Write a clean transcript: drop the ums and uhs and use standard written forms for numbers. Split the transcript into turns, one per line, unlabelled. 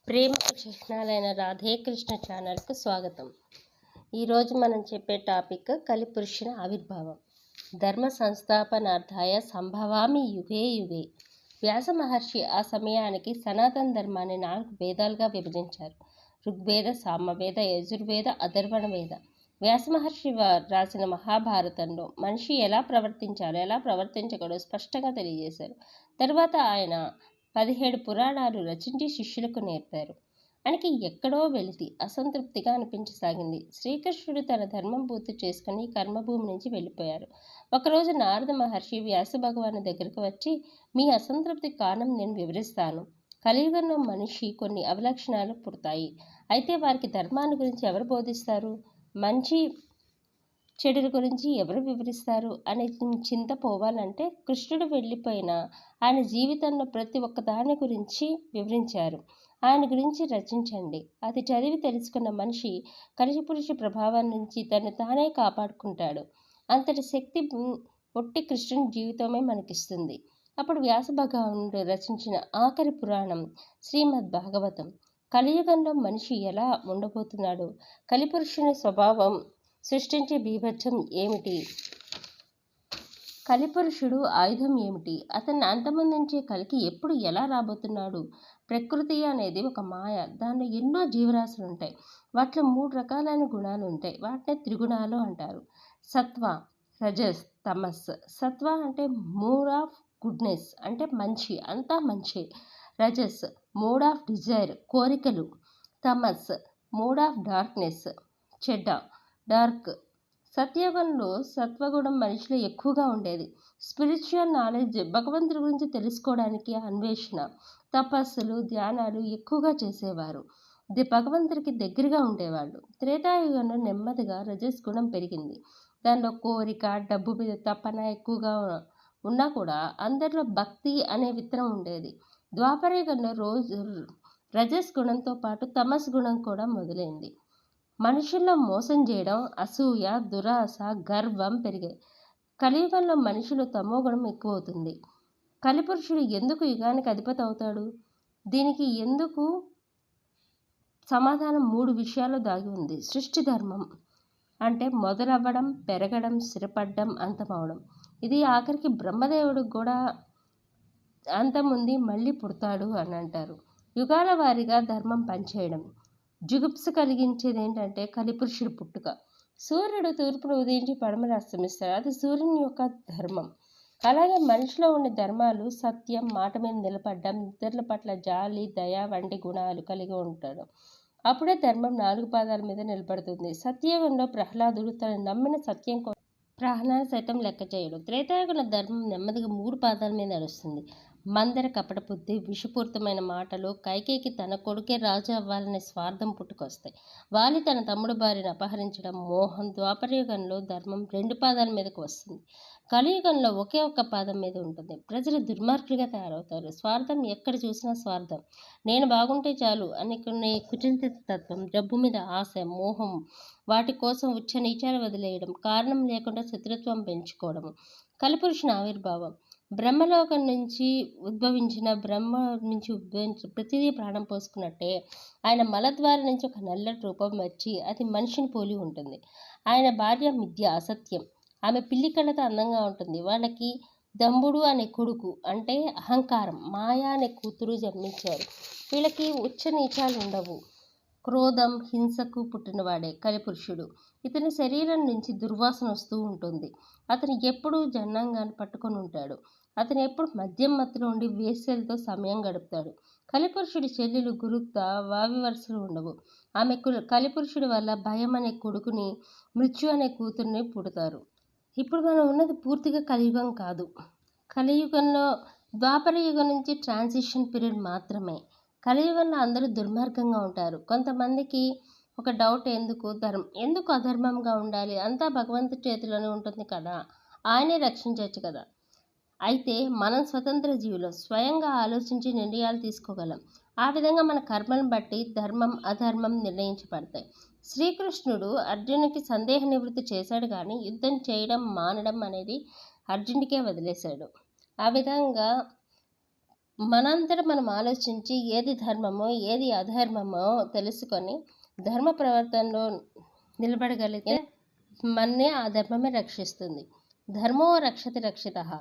ప్రేమకు చిహ్నాలైన రాధేకృష్ణ ఛానల్కు స్వాగతం. ఈరోజు మనం చెప్పే టాపిక్ కలిపురుషుని ఆవిర్భావం. ధర్మ సంస్థాపనార్థాయ సంభవామి యుగే యుగే. వ్యాస మహర్షి ఆ సమయానికి సనాతన ధర్మాన్ని 4 వేదాలుగా విభజించారు. ఋగ్వేద, సామవేద, యజుర్వేద, అథర్వణ వేద. వ్యాస మహర్షి రాసిన మహాభారతంలో మనిషి ఎలా ప్రవర్తించాలో ఎలా ప్రవర్తించకూడదో స్పష్టంగా తెలియజేశారు. తరువాత ఆయన 17 పురాణాలు రచించి శిష్యులకు నేర్పారు. ఆయనకి ఎక్కడో వెలితి అసంతృప్తిగా అనిపించసాగింది. శ్రీకృష్ణుడు తన ధర్మం పూర్తి చేసుకుని కర్మభూమి నుంచి వెళ్ళిపోయారు. ఒకరోజు నారద మహర్షి వ్యాస భగవాను దగ్గరకు వచ్చి, మీ అసంతృప్తి కారణం నేను వివరిస్తాను. కలియుగంలో మనిషి కొన్ని అవలక్షణాలు పుడతాయి. అయితే వారికి ధర్మాన్ని గురించి ఎవరు బోధిస్తారు? మంచి చెడుల గురించి ఎవరు వివరిస్తారు అనే చింత పోవాలంటే కృష్ణుడు వెళ్ళిపోయిన ఆయన జీవితంలో ప్రతి ఒక్క దాని గురించి వివరించారు. ఆయన గురించి రచించండి. అది చదివి తెలుసుకున్న మనిషి కలిపురుష ప్రభావం నుంచి తను తానే కాపాడుకుంటాడు. అంతటి శక్తి ఒట్టి కృష్ణుని జీవితమే మనకిస్తుంది. అప్పుడు వ్యాస భగవానుడు రచించిన ఆఖరి పురాణం శ్రీమద్ భాగవతం. కలియుగంలో మనిషి ఎలా ఉండబోతున్నాడు, కలిపురుషుని స్వభావం సృష్టించే బీభత్సం ఏమిటి, కలిపురుషుడు ఆయుధం ఏమిటి, అతన్ని అంతమొందించే కలికి ఎప్పుడు ఎలా రాబోతున్నాడు. ప్రకృతి అనేది ఒక మాయ. దానిలో ఎన్నో జీవరాశులు ఉంటాయి. వాటిలో 3 రకాలైన గుణాలు ఉంటాయి. వాటిని త్రిగుణాలు అంటారు. సత్వ, రజస్, తమస్. సత్వ అంటే మూడ్ ఆఫ్ గుడ్నెస్, అంటే మంచి, అంతా మంచి. రజస్ మూడ్ ఆఫ్ డిజైర్, కోరికలు. తమస్ మూడ్ ఆఫ్ డార్క్నెస్, చెడ్డ, డార్క్. సత్యయుగంలో సత్వగుణం మనిషిలో ఎక్కువగా ఉండేది. స్పిరిచువల్ నాలెడ్జ్, భగవంతుడి గురించి తెలుసుకోవడానికి అన్వేషణ, తపస్సులు, ధ్యానాలు ఎక్కువగా చేసేవారు. భగవంతుడికి దగ్గరగా ఉండేవాళ్ళు. త్రేతాయుగంలో నెమ్మదిగా రజస్ గుణం పెరిగింది. దానిలో కోరిక, డబ్బు మీద తపన ఎక్కువగా ఉన్నా కూడా అందరిలో భక్తి అనే విత్తనం ఉండేది. ద్వాపరయుగంలో రజస్ గుణంతో పాటు తమస్ గుణం కూడా మొదలైంది. మనుషుల్లో మోసం చేయడం, అసూయ, దురాశ, గర్వం పెరిగాయి. కలియుగంలో మనుషులు తమోగుణం ఎక్కువవుతుంది. కలిపురుషుడు ఎందుకు యుగానికి అధిపతి అవుతాడు? దీనికి ఎందుకు సమాధానం 3 విషయాలు దాగి ఉంది. సృష్టి ధర్మం అంటే మొదలవ్వడం, పెరగడం, స్థిరపడడం, అంతమవడం. ఇది ఆఖరికి బ్రహ్మదేవుడికి కూడా అంతముంది మళ్ళీ పుడతాడు అని అంటారు. యుగాల వారీగా ధర్మం పనిచేయడం. జుగుప్స కలిగించేది ఏంటంటే కలిపురుషుడు పుట్టుక. సూర్యుడు తూర్పును ఉదయించి పడమర అస్తమిస్తాడు. అది సూర్యుని యొక్క ధర్మం. అలాగే మనిషిలో ఉండే ధర్మాలు సత్యం, మాట మీద నిలబడడం, ఇతరుల పట్ల జాలి, దయ వంటి గుణాలు కలిగి ఉంటాడు. అప్పుడే ధర్మం 4 పాదాల మీద నిలబడుతుంది. సత్యయుగంలో ప్రహ్లాదుడు తను నమ్మిన సత్యం కోసం ప్రాణాన్ని సైతం లెక్క చేయడు. త్రేతాయుగంలో ధర్మం నెమ్మదిగా 3 పాదాల మీద నడుస్తుంది. మందర కపట బుద్ధి, విషపూరితమైన మాటలు, కైకేయికి తన కొడుకే రాజు అవ్వాలనే స్వార్థం పుట్టుకొస్తాయి. వాలి తన తమ్ముడు భార్యను అపహరించడం, మోహం. ద్వాపరయుగంలో ధర్మం 2 పాదాల మీదకు వస్తుంది. కలియుగంలో ఒకే ఒక్క పాదం మీద ఉంటుంది. ప్రజలు దుర్మార్గులుగా తయారవుతారు. స్వార్థం, ఎక్కడ చూసినా స్వార్థం. నేను బాగుంటే చాలు అనుకునే కుచింతిత తత్వం, డబ్బు మీద ఆశ, మోహం, వాటి కోసం ఉచ్చ నీచాలు వదిలేయడం, కారణం లేకుండా శత్రుత్వం పెంచుకోవడం. కలిపురుషుని ఆవిర్భావం. బ్రహ్మలోకం నుంచి ఉద్భవించిన ప్రతిదీ ప్రాణం పోసుకున్నట్టే ఆయన మలద్వారం నుంచి ఒక నల్లటి రూపం వచ్చి అది మనిషిని పోలి ఉంటుంది. ఆయన భార్య మిథ్య, అసత్యం. ఆమె పిల్లి కళ్ళతో అందంగా ఉంటుంది. వాళ్ళకి దంబుడు అనే కొడుకు అంటే అహంకారం, మాయా అనే కూతురు జన్మించారు. వీళ్ళకి ఉచ్చ నీచాలు ఉండవు. క్రోధం, హింసకు పుట్టినవాడే కలిపురుషుడు. ఇతని శరీరం నుంచి దుర్వాసన వస్తూ ఉంటుంది. అతను ఎప్పుడూ జన్నంగాన్ని పట్టుకొని ఉంటాడు. అతను ఎప్పుడు మద్యం మత్తులో ఉండి వేశ్యలతో సమయం గడుపుతాడు. కలిపురుషుడి చెల్లెలు గురుక్త, వావి వరుసలు ఉండవు. ఆమె కలిపురుషుడి వల్ల భయం అనే కొడుకుని, మృత్యు అనే కూతుర్ని పుడతారు. ఇప్పుడు మనం ఉన్నది పూర్తిగా కలియుగం కాదు. కలియుగంలో ద్వాపర యుగం నుంచి ట్రాన్సిషన్ పీరియడ్ మాత్రమే. కలియుగంలో అందరూ దుర్మార్గంగా ఉంటారు. కొంతమందికి ఒక డౌట్, ఎందుకు అధర్మంగా ఉండాలి? అంతా భగవంతుడి చేతిలోనే ఉంటుంది కదా, ఆయనే రక్షించవచ్చు కదా. అయితే మనం స్వతంత్ర జీవులు, స్వయంగా ఆలోచించి నిర్ణయాలు తీసుకోగలం. ఆ విధంగా మన కర్మలను బట్టి ధర్మం, అధర్మం నిర్ణయించబడతాయి. శ్రీకృష్ణుడు అర్జునుడికి సందేహ నివృత్తి చేశాడు, కానీ యుద్ధం చేయడం మానడం అనేది అర్జునుడికే వదిలేశాడు. ఆ విధంగా మనంతట మనం ఆలోచించి ఏది ధర్మమో ఏది అధర్మమో తెలుసుకొని ధర్మ ప్రవర్తనలో నిలబడగలిగితే మన్నే ఆ ధర్మమే రక్షిస్తుంది. ధర్మో రక్షతి రక్షితః.